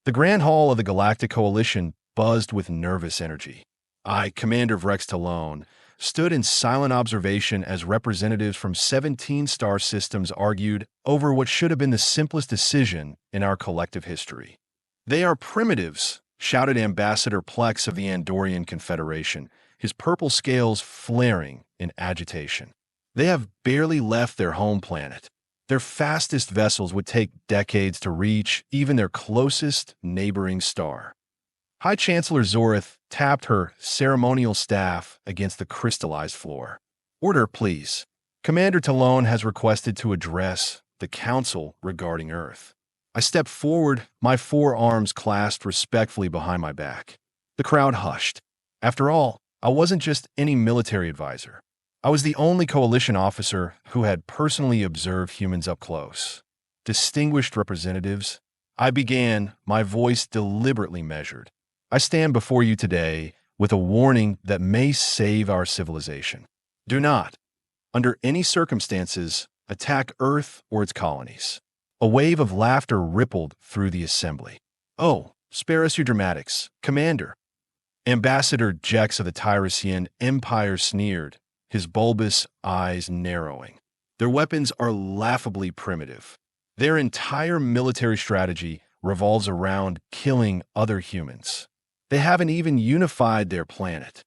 The Grand Hall of the Galactic Coalition buzzed with nervous energy. I, Commander Vrex Talon, stood in silent observation as representatives from 17 star systems argued over what should have been the simplest decision in our collective history. "They are primitives," shouted Ambassador Plex of the Andorian Confederation, his purple scales flaring in agitation. "They have barely left their home planet. Their fastest vessels would take decades to reach even their closest neighboring star." High Chancellor Zorith tapped her ceremonial staff against the crystallized floor. "Order, please. Commander Talon has requested to address the Council regarding Earth." I stepped forward, my forearms clasped respectfully behind my back. The crowd hushed. After all, I wasn't just any military advisor. I was the only coalition officer who had personally observed humans up close. "Distinguished representatives," I began, my voice deliberately measured. "I stand before you today with a warning that may save our civilization. Do not, under any circumstances, attack Earth or its colonies." A wave of laughter rippled through the assembly. "Oh, spare us your dramatics, Commander." Ambassador Jex of the Tyrosian Empire sneered, his bulbous eyes narrowing. "Their weapons are laughably primitive. Their entire military strategy revolves around killing other humans. They haven't even unified their planet."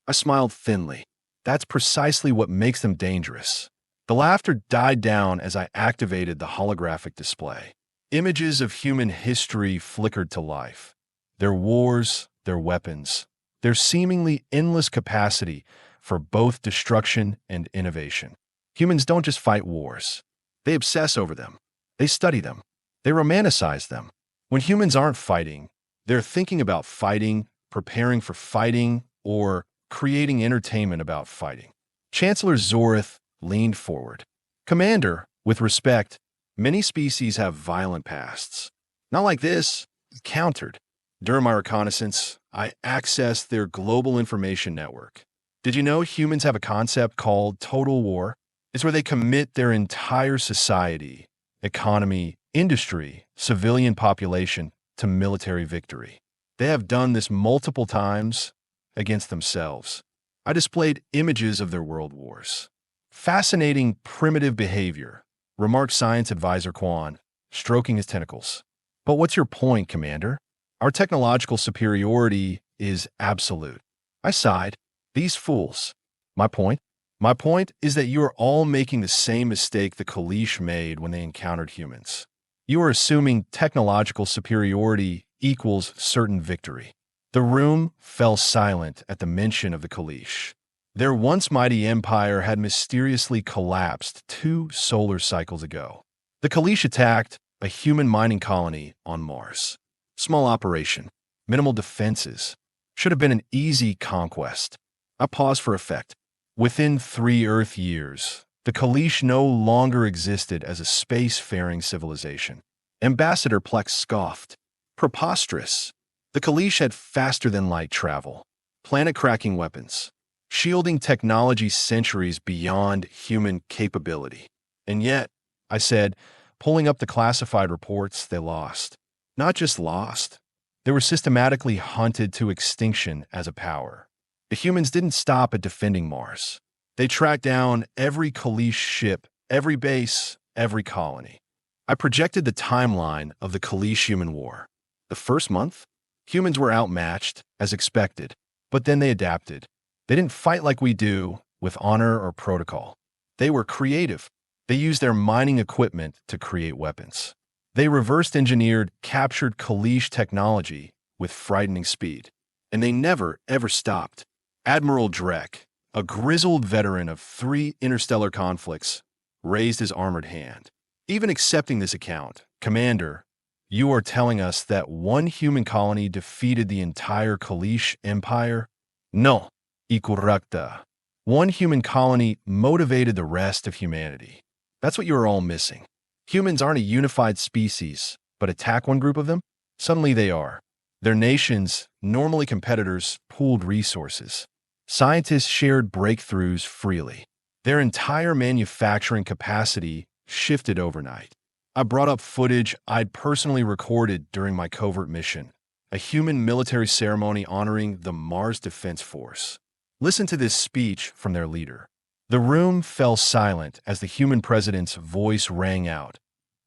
I smiled thinly. That's precisely what makes them dangerous. The laughter died down as I activated the holographic display. Images of human history flickered to life. Their wars, their weapons, their seemingly endless capacity for both destruction and innovation. Humans don't just fight wars. They obsess over them. They study them. They romanticize them. When humans aren't fighting, they're thinking about fighting, preparing for fighting, or creating entertainment about fighting. Chancellor Zorith leaned forward. "Commander, with respect, many species have violent pasts. Not like this," he countered. "During my reconnaissance, I accessed their global information network. Did you know humans have a concept called total war? It's where they commit their entire society, economy, industry, civilian population to military victory. They have done this multiple times against themselves." I displayed images of their world wars. "Fascinating primitive behavior," remarked Science Advisor Quan, stroking his tentacles. "But what's your point, Commander? Our technological superiority is absolute." I sighed. "These fools." My point? "My point is that you are all making the same mistake the Kaleesh made when they encountered humans. You are assuming technological superiority equals certain victory." The room fell silent at the mention of the Kaleesh. Their once mighty empire had mysteriously collapsed 2 solar cycles ago. The Kaleesh attacked a human mining colony on Mars. Small operation, minimal defenses. Should have been an easy conquest. I paused for effect. Within 3 Earth years, the Kaleesh no longer existed as a space-faring civilization. Ambassador Plex scoffed. "Preposterous. The Kaleesh had faster-than-light travel, planet-cracking weapons, shielding technology centuries beyond human capability. And yet," I said, pulling up the classified reports, "they lost. Not just lost, they were systematically hunted to extinction as a power. The humans didn't stop at defending Mars. They tracked down every Kaleesh ship, every base, every colony." I projected the timeline of the Kaleesh-human war. The first month, humans were outmatched, as expected, but then they adapted. They didn't fight like we do, with honor or protocol. They were creative. They used their mining equipment to create weapons. They reverse-engineered captured Kaleesh technology with frightening speed. And they never, ever stopped. Admiral Drek, a grizzled veteran of 3 interstellar conflicts, raised his armored hand. "Even accepting this account, Commander, you are telling us that one human colony defeated the entire Kaleesh Empire? No. Incorrecta. One human colony motivated the rest of humanity. That's what you are all missing. Humans aren't a unified species, but attack one group of them? Suddenly they are. Their nations, normally competitors, pooled resources. Scientists shared breakthroughs freely. Their entire manufacturing capacity shifted overnight. I brought up footage I'd personally recorded during my covert mission, a human military ceremony honoring the Mars Defense Force. Listen to this speech from their leader. The room fell silent as the human president's voice rang out.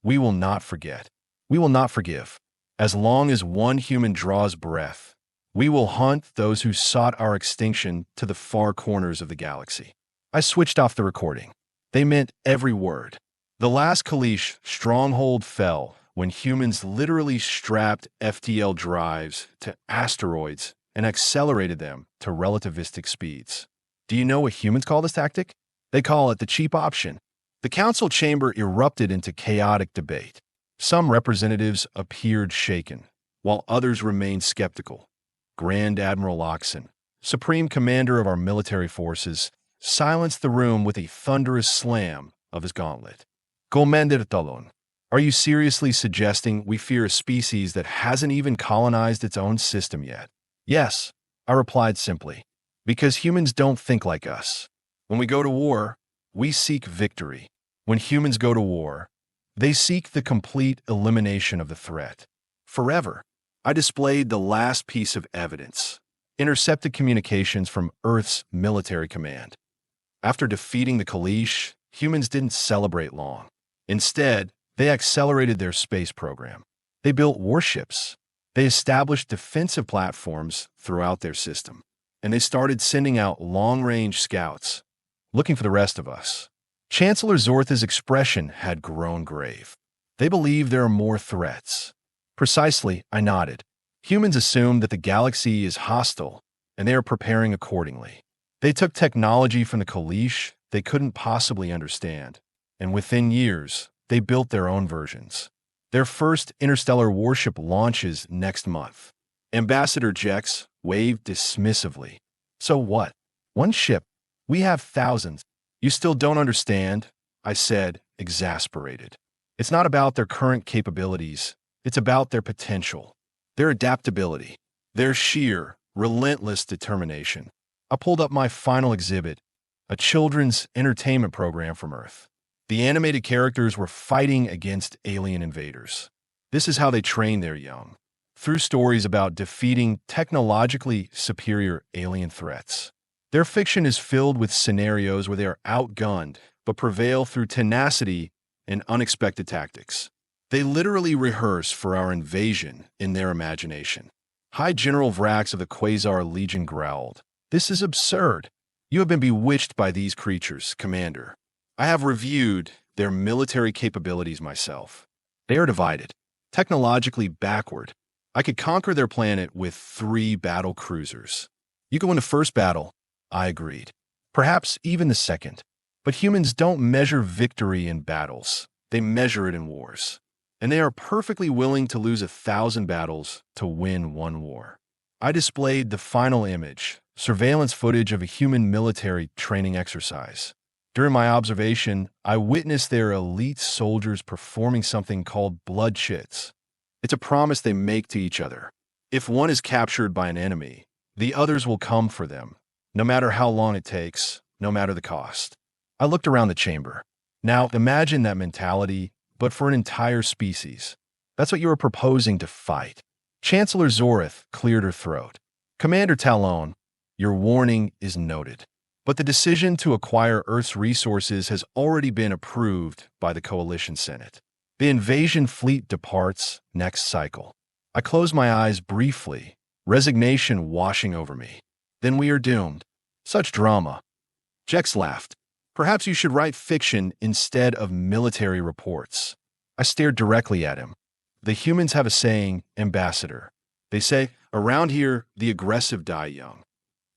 We will not forget. We will not forgive. As long as one human draws breath, we will hunt those who sought our extinction to the far corners of the galaxy. I switched off the recording. They meant every word. The last Kaleesh stronghold fell when humans literally strapped FTL drives to asteroids and accelerated them to relativistic speeds. Do you know what humans call this tactic? They call it the cheap option. The council chamber erupted into chaotic debate. Some representatives appeared shaken, while others remained skeptical. Grand Admiral Oxen, Supreme Commander of our military forces, silenced the room with a thunderous slam of his gauntlet. Commander Talon, are you seriously suggesting we fear a species that hasn't even colonized its own system yet? Yes, I replied simply, because humans don't think like us. When we go to war, we seek victory. When humans go to war, they seek the complete elimination of the threat. Forever, I displayed the last piece of evidence, intercepted communications from Earth's military command. After defeating the Kaleesh, humans didn't celebrate long. Instead, they accelerated their space program. They built warships. They established defensive platforms throughout their system. And they started sending out long-range scouts, looking for the rest of us. Chancellor Zorth's expression had grown grave. They believe there are more threats. Precisely, I nodded. Humans assume that the galaxy is hostile, and they are preparing accordingly. They took technology from the Kaleesh they couldn't possibly understand, and within years, they built their own versions. Their first interstellar warship launches next month. Ambassador Jex waved dismissively. So what? One ship. We have thousands. You still don't understand? I said, exasperated. It's not about their current capabilities. It's about their potential, their adaptability, their sheer, relentless determination. I pulled up my final exhibit, a children's entertainment program from Earth. The animated characters were fighting against alien invaders. This is how they train their young, through stories about defeating technologically superior alien threats. Their fiction is filled with scenarios where they are outgunned, but prevail through tenacity and unexpected tactics. They literally rehearse for our invasion in their imagination. High General Vrex of the Quasar Legion growled, "This is absurd. You have been bewitched by these creatures, Commander. I have reviewed their military capabilities myself. They are divided, technologically backward. I could conquer their planet with 3 battle cruisers. You could win the first battle," I agreed. "Perhaps even the second. But humans don't measure victory in battles. They measure it in wars. And they are perfectly willing to lose 1,000 battles to win 1 war." I displayed the final image, surveillance footage of a human military training exercise. During my observation, I witnessed their elite soldiers performing something called blood chits. It's a promise they make to each other. If one is captured by an enemy, the others will come for them, no matter how long it takes, no matter the cost. I looked around the chamber. Now, imagine that mentality, but for an entire species. That's what you are proposing to fight. Chancellor Zorth cleared her throat. "Commander Talon, your warning is noted. But the decision to acquire Earth's resources has already been approved by the Coalition Senate. The invasion fleet departs next cycle." I closed my eyes briefly, resignation washing over me. Then we are doomed. Such drama. Jex laughed. "Perhaps you should write fiction instead of military reports." I stared directly at him. "The humans have a saying, Ambassador. They say, around here, the aggressive die young.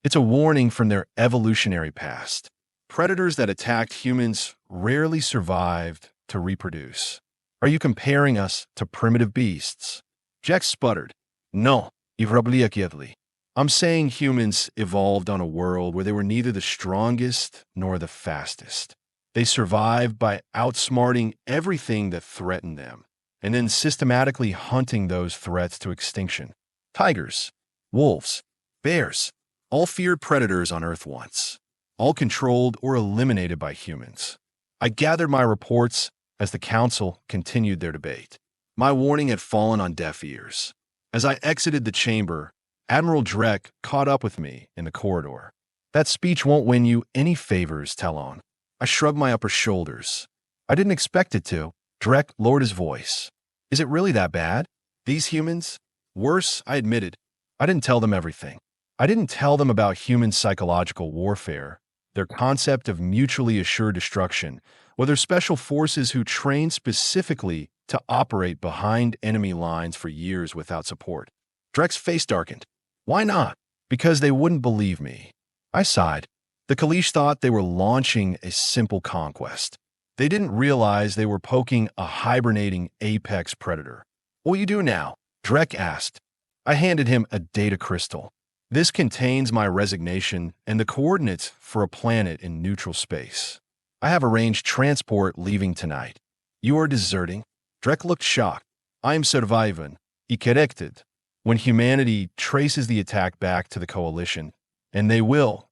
It's a warning from their evolutionary past. Predators that attacked humans rarely survived to reproduce. Are you comparing us to primitive beasts?" Jex sputtered. "No, irrebliakively. I'm saying humans evolved on a world where they were neither the strongest nor the fastest. They survived by outsmarting everything that threatened them, and then systematically hunting those threats to extinction. Tigers, wolves, bears, all feared predators on Earth once, all controlled or eliminated by humans. I gathered my reports, as the council continued their debate. My warning had fallen on deaf ears. As I exited the chamber, Admiral Drek caught up with me in the corridor. That speech won't win you any favors, Talon. I shrugged my upper shoulders. I didn't expect it to. Drek lowered his voice. Is it really that bad? These humans? Worse, I admitted. I didn't tell them everything. I didn't tell them about human psychological warfare, their concept of mutually assured destruction, or their special forces who train specifically to operate behind enemy lines for years without support. Drek's face darkened. Why not? Because they wouldn't believe me. I sighed. The Kaleesh thought they were launching a simple conquest. They didn't realize they were poking a hibernating apex predator. What will you do now? Drek asked. I handed him a data crystal. This contains my resignation and the coordinates for a planet in neutral space. I have arranged transport leaving tonight. You are deserting? Drek looked shocked. I am surviving. He corrected. When humanity traces the attack back to the Coalition, and they will,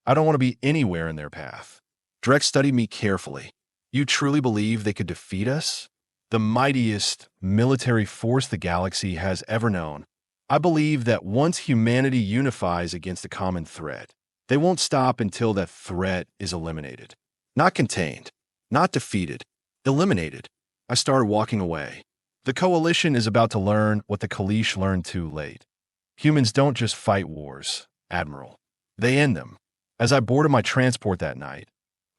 I don't want to be anywhere in their path. Drek studied me carefully. You truly believe they could defeat us? The mightiest military force the galaxy has ever known. I believe that once humanity unifies against a common threat, they won't stop until that threat is eliminated. Not contained, not defeated, eliminated. I started walking away. The Coalition is about to learn what the Kaleesh learned too late. Humans don't just fight wars, Admiral. They end them. As I boarded my transport that night,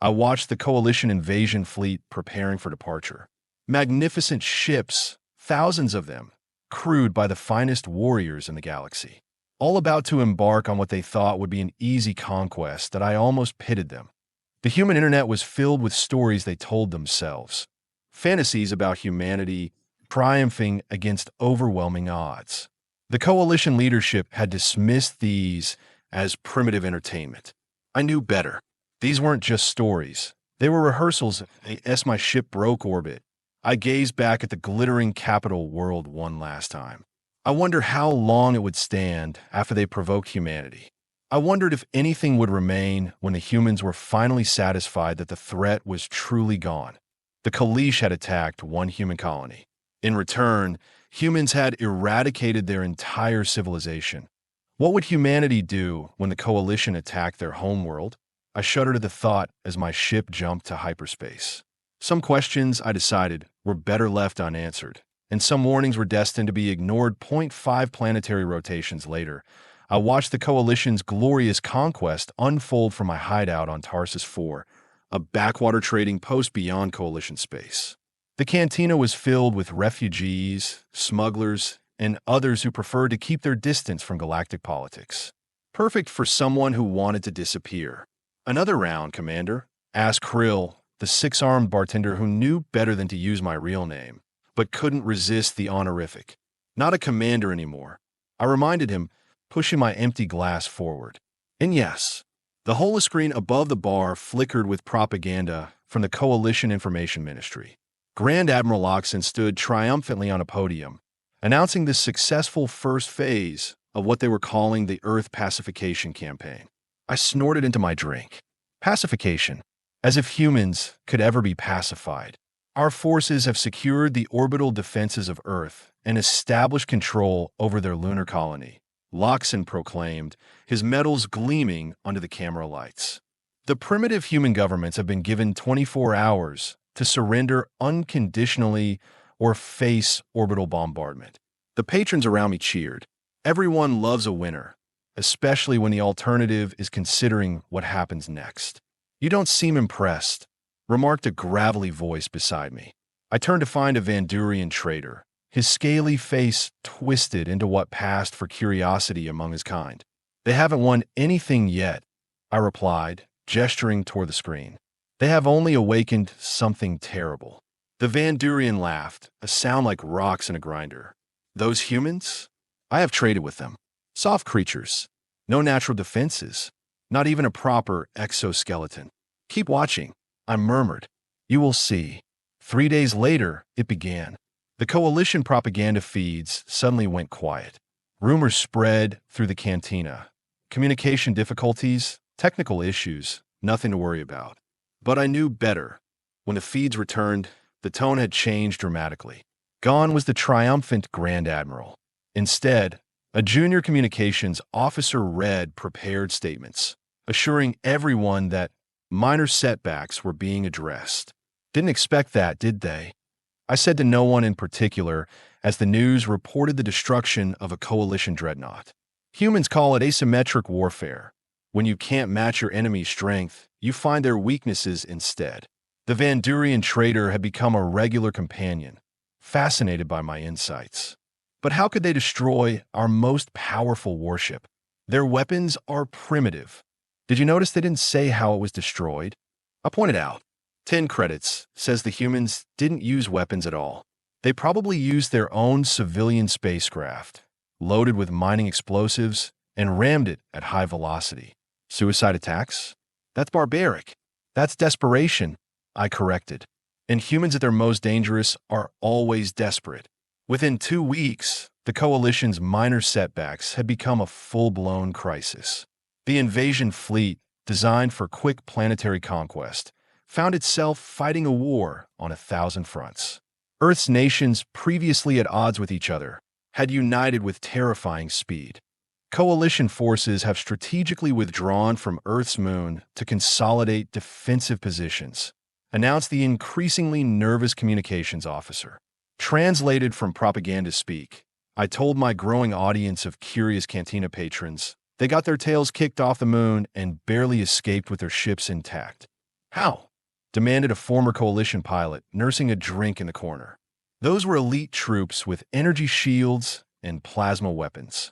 I watched the Coalition invasion fleet preparing for departure. Magnificent ships, thousands of them, crewed by the finest warriors in the galaxy, all about to embark on what they thought would be an easy conquest that I almost pitied them. The human internet was filled with stories they told themselves, fantasies about humanity triumphing against overwhelming odds. The Coalition leadership had dismissed these as primitive entertainment. I knew better. These weren't just stories. They were rehearsals as my ship broke orbit. I gazed back at the glittering capital world one last time. I wondered how long it would stand after they provoked humanity. I wondered if anything would remain when the humans were finally satisfied that the threat was truly gone. The Kaleesh had attacked one human colony. In return, humans had eradicated their entire civilization. What would humanity do when the Coalition attacked their homeworld? I shuddered at the thought as my ship jumped to hyperspace. Some questions, I decided, were better left unanswered, and some warnings were destined to be ignored 0.5 planetary rotations later. I watched the Coalition's glorious conquest unfold from my hideout on Tarsus 4, a backwater trading post beyond Coalition space. The cantina was filled with refugees, smugglers, and others who preferred to keep their distance from galactic politics. Perfect for someone who wanted to disappear. Another round, Commander? Asked Krill, the six-armed bartender who knew better than to use my real name, but couldn't resist the honorific. Not a commander anymore, I reminded him, pushing my empty glass forward. And yes, the holoscreen above the bar flickered with propaganda from the Coalition Information Ministry. Grand Admiral Oxen stood triumphantly on a podium, announcing the successful first phase of what they were calling the Earth Pacification Campaign. I snorted into my drink. Pacification. As if humans could ever be pacified. Our forces have secured the orbital defenses of Earth and established control over their lunar colony, Loxon proclaimed, his medals gleaming under the camera lights. The primitive human governments have been given 24 hours to surrender unconditionally or face orbital bombardment. The patrons around me cheered. Everyone loves a winner, especially when the alternative is considering what happens next. You don't seem impressed, remarked a gravelly voice beside me. I turned to find a Vandurian trader, his scaly face twisted into what passed for curiosity among his kind. They haven't won anything yet, I replied, gesturing toward the screen. They have only awakened something terrible. The Vandurian laughed, a sound like rocks in a grinder. Those humans? I have traded with them. Soft creatures. No natural defenses. Not even a proper exoskeleton. Keep watching, I murmured. You will see. 3 days later, it began. The Coalition propaganda feeds suddenly went quiet. Rumors spread through the cantina. Communication difficulties, technical issues, nothing to worry about. But I knew better. When the feeds returned, The tone had changed dramatically. Gone was the triumphant Grand Admiral. Instead, a junior communications officer read prepared statements, assuring everyone that minor setbacks were being addressed. Didn't expect that, did they? I said to no one in particular as the news reported the destruction of a coalition dreadnought. Humans call it asymmetric warfare. When you can't match your enemy's strength, you find their weaknesses instead. The Vandurian trader had become a regular companion, fascinated by my insights. But how could they destroy our most powerful warship? Their weapons are primitive. Did you notice they didn't say how it was destroyed? I pointed out. 10 credits says the humans didn't use weapons at all. They probably used their own civilian spacecraft, loaded with mining explosives, and rammed it at high velocity. Suicide attacks? That's barbaric. That's desperation, I corrected. And humans at their most dangerous are always desperate. Within 2 weeks, the coalition's minor setbacks had become a full-blown crisis. The invasion fleet, designed for quick planetary conquest, found itself fighting a war on 1,000 fronts. Earth's nations, previously at odds with each other, had united with terrifying speed. Coalition forces have strategically withdrawn from Earth's moon to consolidate defensive positions, announced the increasingly nervous communications officer. Translated from propaganda speak, I told my growing audience of curious cantina patrons they got their tails kicked off the moon and barely escaped with their ships intact. How? Demanded a former coalition pilot, nursing a drink in the corner. Those were elite troops with energy shields and plasma weapons.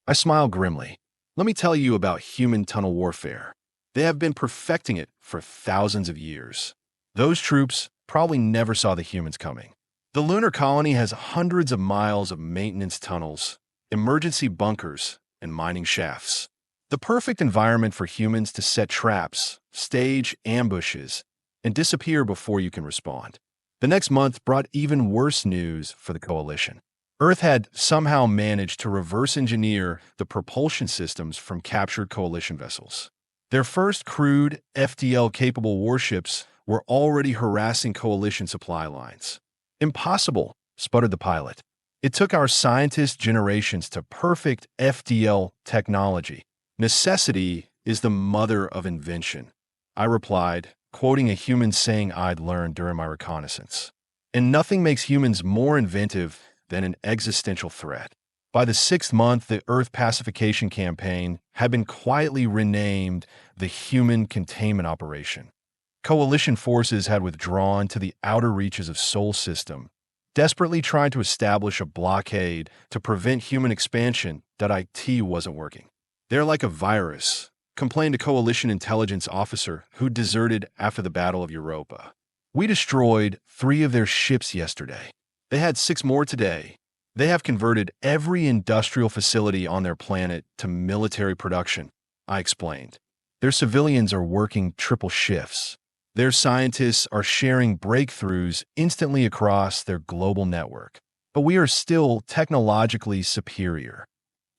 I smiled grimly. Let me tell you about human tunnel warfare. They have been perfecting it for thousands of years. Those troops probably never saw the humans coming. The lunar colony has hundreds of miles of maintenance tunnels, emergency bunkers, and mining shafts. The perfect environment for humans to set traps, stage ambushes, and disappear before you can respond. The next month brought even worse news for the coalition. Earth had somehow managed to reverse engineer the propulsion systems from captured coalition vessels. Their first crewed, FTL-capable warships were already harassing coalition supply lines. Impossible, sputtered the pilot. It took our scientists generations to perfect FTL technology. Necessity is the mother of invention, I replied, quoting a human saying I'd learned during my reconnaissance. And nothing makes humans more inventive than an existential threat. By the 6th month, the Earth pacification campaign had been quietly renamed the Human Containment Operation. Coalition forces had withdrawn to the outer reaches of Sol System, desperately trying to establish a blockade to prevent human expansion. IT wasn't working. They're like a virus, complained a coalition intelligence officer who deserted after the Battle of Europa. We destroyed 3 of their ships yesterday. They had 6 more today. They have converted every industrial facility on their planet to military production, I explained. Their civilians are working triple shifts. Their scientists are sharing breakthroughs instantly across their global network. But we are still technologically superior.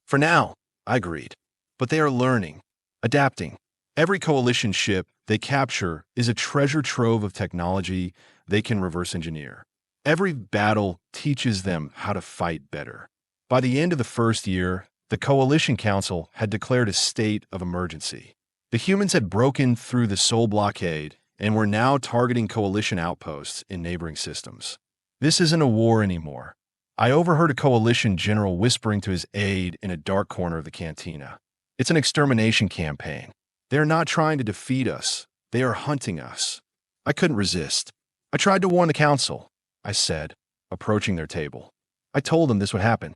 For now, I agreed. But they are learning, adapting. Every coalition ship they capture is a treasure trove of technology they can reverse engineer. Every battle teaches them how to fight better. By the end of the first year, the Coalition Council had declared a state of emergency. The humans had broken through the Sol blockade and were now targeting coalition outposts in neighboring systems. This isn't a war anymore. I overheard a coalition general whispering to his aide in a dark corner of the cantina. It's an extermination campaign. They're not trying to defeat us. They are hunting us. I couldn't resist. I tried to warn the council, I said, approaching their table. I told them this would happen.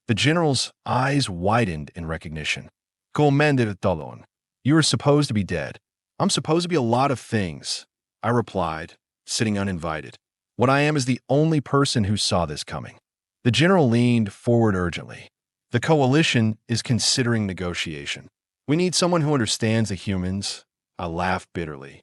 The general's eyes widened in recognition. Commander Talon, you are supposed to be dead. I'm supposed to be a lot of things, I replied, sitting uninvited. What I am is the only person who saw this coming. The general leaned forward urgently. The coalition is considering negotiation. We need someone who understands the humans. I laughed bitterly.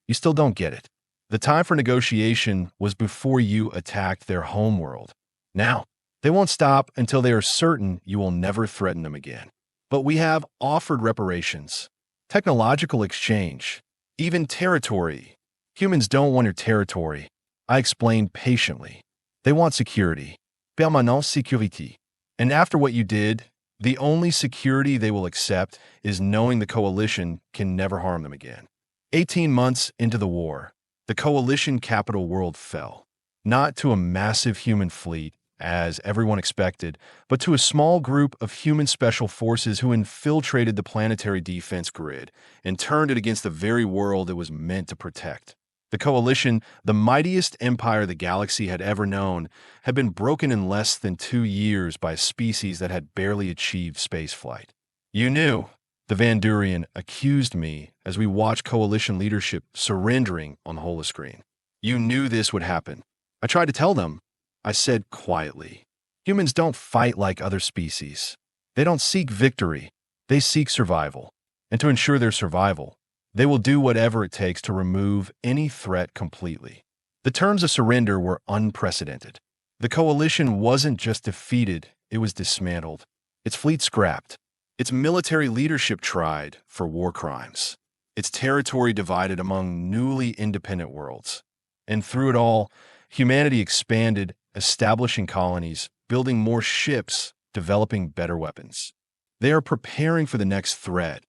You still don't get it. The time for negotiation was before you attacked their homeworld. Now, they won't stop until they are certain you will never threaten them again. But we have offered reparations, technological exchange, even territory. Humans don't want your territory. I explained patiently. They want security. Permanent sécurité. And after what you did, the only security they will accept is knowing the Coalition can never harm them again. 18 months into the war, the Coalition capital world fell. Not to a massive human fleet, as everyone expected, but to a small group of human special forces who infiltrated the planetary defense grid and turned it against the very world it was meant to protect. The Coalition, the mightiest empire the galaxy had ever known, had been broken in less than 2 years by a species that had barely achieved spaceflight. You knew, the Vandurian accused me as we watched Coalition leadership surrendering on the holoscreen. You knew this would happen. I tried to tell them. I said quietly, humans don't fight like other species. They don't seek victory. They seek survival. And to ensure their survival, they will do whatever it takes to remove any threat completely. The terms of surrender were unprecedented. The Coalition wasn't just defeated, it was dismantled. Its fleet scrapped. Its military leadership tried for war crimes. Its territory divided among newly independent worlds. And through it all, humanity expanded, establishing colonies, building more ships, developing better weapons. They are preparing for the next threat,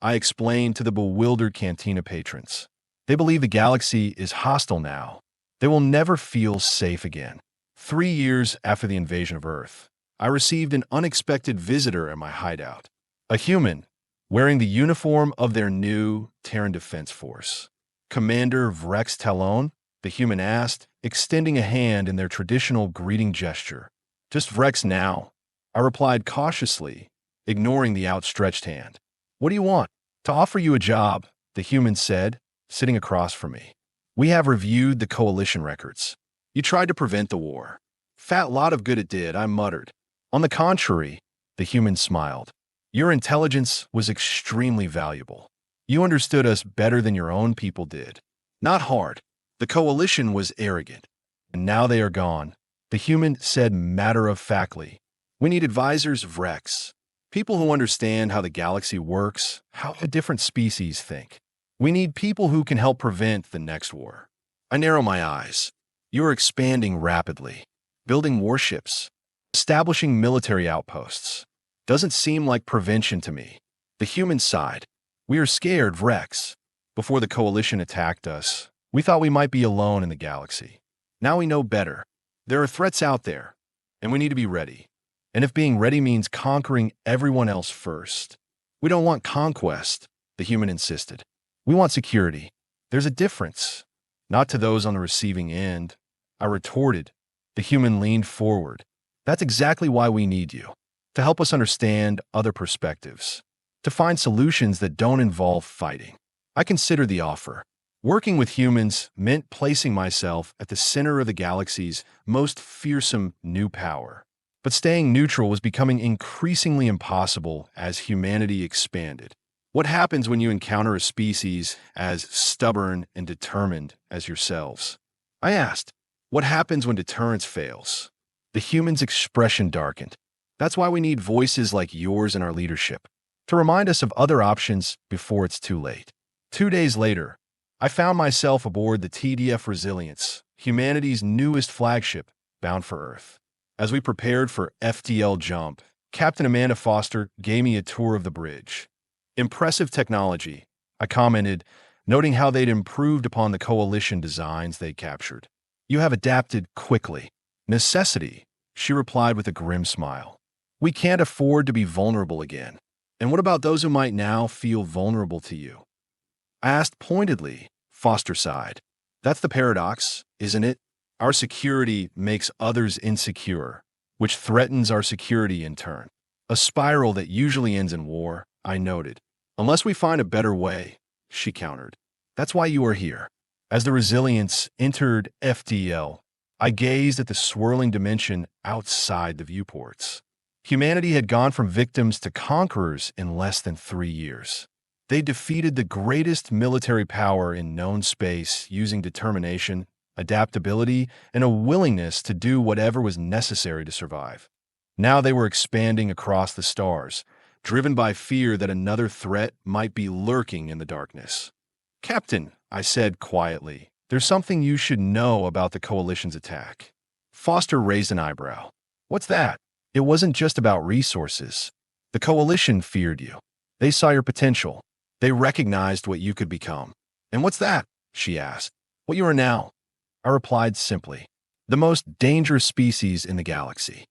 I explained to the bewildered Cantina patrons. They believe the galaxy is hostile now. They will never feel safe again. 3 years after the invasion of Earth, I received an unexpected visitor at my hideout. A human, wearing the uniform of their new Terran Defense Force. Commander Vrex Talon, the human asked, extending a hand in their traditional greeting gesture. Just Vrex now, I replied cautiously, ignoring the outstretched hand. What do you want? To offer you a job, the human said, sitting across from me. We have reviewed the Coalition records. You tried to prevent the war. Fat lot of good it did, I muttered. On the contrary, the human smiled. Your intelligence was extremely valuable. You understood us better than your own people did. Not hard. The Coalition was arrogant. And now they are gone. The human said matter-of-factly. We need advisors, Vrex. People who understand how the galaxy works, how a different species think. We need people who can help prevent the next war. I narrow my eyes. You are expanding rapidly. Building warships. Establishing military outposts. Doesn't seem like prevention to me. The human side. We are scared, Vrex. Before the Coalition attacked us, we thought we might be alone in the galaxy. Now we know better. There are threats out there, and we need to be ready. And if being ready means conquering everyone else first, we don't want conquest, the human insisted. We want security. There's a difference. Not to those on the receiving end, I retorted. The human leaned forward. That's exactly why we need you. To help us understand other perspectives. To find solutions that don't involve fighting. I consider the offer. Working with humans meant placing myself at the center of the galaxy's most fearsome new power. But staying neutral was becoming increasingly impossible as humanity expanded. What happens when you encounter a species as stubborn and determined as yourselves? I asked. What happens when deterrence fails? The human's expression darkened. That's why we need voices like yours in our leadership, to remind us of other options before it's too late. 2 days later, I found myself aboard the TDF Resilience, humanity's newest flagship, bound for Earth. As we prepared for FTL jump, Captain Amanda Foster gave me a tour of the bridge. Impressive technology, I commented, noting how they'd improved upon the Coalition designs they captured. You have adapted quickly. Necessity, she replied with a grim smile. We can't afford to be vulnerable again. And what about those who might now feel vulnerable to you? I asked pointedly. Foster sighed. That's the paradox, isn't it? Our security makes others insecure, which threatens our security in turn. A spiral that usually ends in war, I noted. Unless we find a better way, she countered. That's why you are here. As the Resilience entered FTL, I gazed at the swirling dimension outside the viewports. Humanity had gone from victims to conquerors in less than 3 years. They defeated the greatest military power in known space using determination, adaptability, and a willingness to do whatever was necessary to survive. Now they were expanding across the stars, driven by fear that another threat might be lurking in the darkness. Captain, I said quietly, There's something you should know about the Coalition's attack. Foster raised an eyebrow. What's that? It wasn't just about resources. The Coalition feared you. They saw your potential. They recognized what you could become. And what's that? She asked. What you are now. I replied simply. The most dangerous species in the galaxy.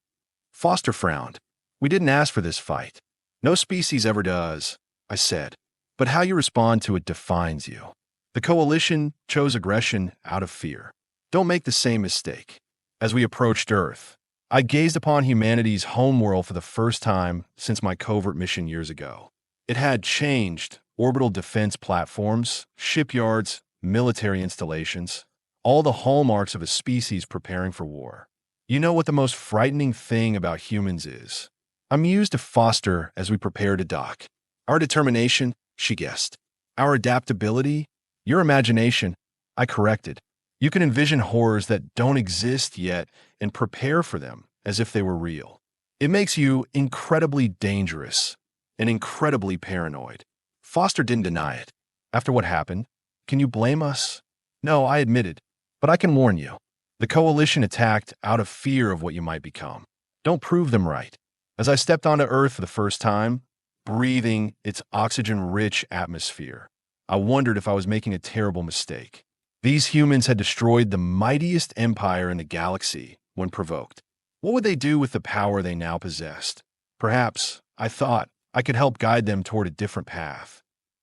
Foster frowned. We didn't ask for this fight. No species ever does, I said. But how you respond to it defines you. The Coalition chose aggression out of fear. Don't make the same mistake. As we approached Earth, I gazed upon humanity's homeworld for the first time since my covert mission years ago. It had changed. Orbital defense platforms, shipyards, military installations, all the hallmarks of a species preparing for war. You know what the most frightening thing about humans is? I mused to Foster as we prepared to dock. Our determination, she guessed. Our adaptability, your imagination, I corrected. You can envision horrors that don't exist yet and prepare for them as if they were real. It makes you incredibly dangerous and incredibly paranoid. Foster didn't deny it. After what happened, can you blame us? No, I admitted. But I can warn you. The Coalition attacked out of fear of what you might become. Don't prove them right. As I stepped onto Earth for the first time, breathing its oxygen-rich atmosphere, I wondered if I was making a terrible mistake. These humans had destroyed the mightiest empire in the galaxy when provoked. What would they do with the power they now possessed? Perhaps, I thought, I could help guide them toward a different path.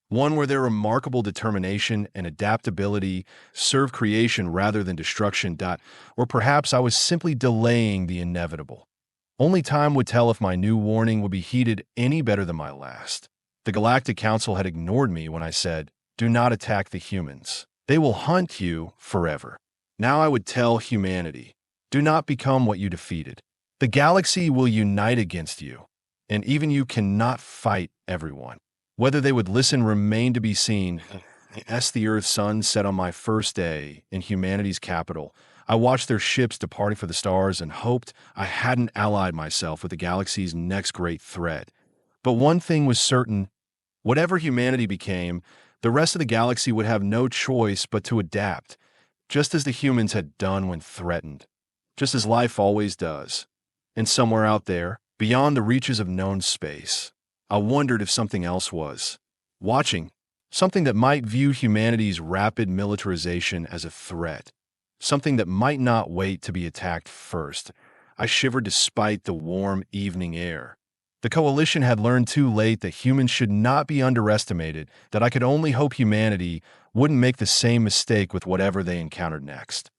One where their remarkable determination and adaptability serve creation rather than destruction. Or perhaps I was simply delaying the inevitable. Only time would tell if my new warning would be heeded any better than my last. The Galactic Council had ignored me when I said, do not attack the humans. They will hunt you forever. Now I would tell humanity, do not become what you defeated. The galaxy will unite against you, and even you cannot fight everyone. Whether they would listen remained to be seen. As the Earth's sun set on my first day in humanity's capital, I watched their ships departing for the stars and hoped I hadn't allied myself with the galaxy's next great threat. But one thing was certain. Whatever humanity became, the rest of the galaxy would have no choice but to adapt, just as the humans had done when threatened, just as life always does. And somewhere out there, beyond the reaches of known space, I wondered if something else was watching, something that might view humanity's rapid militarization as a threat, something that might not wait to be attacked first. I shivered despite the warm evening air. The Coalition had learned too late that humans should not be underestimated, that I could only hope humanity wouldn't make the same mistake with whatever they encountered next.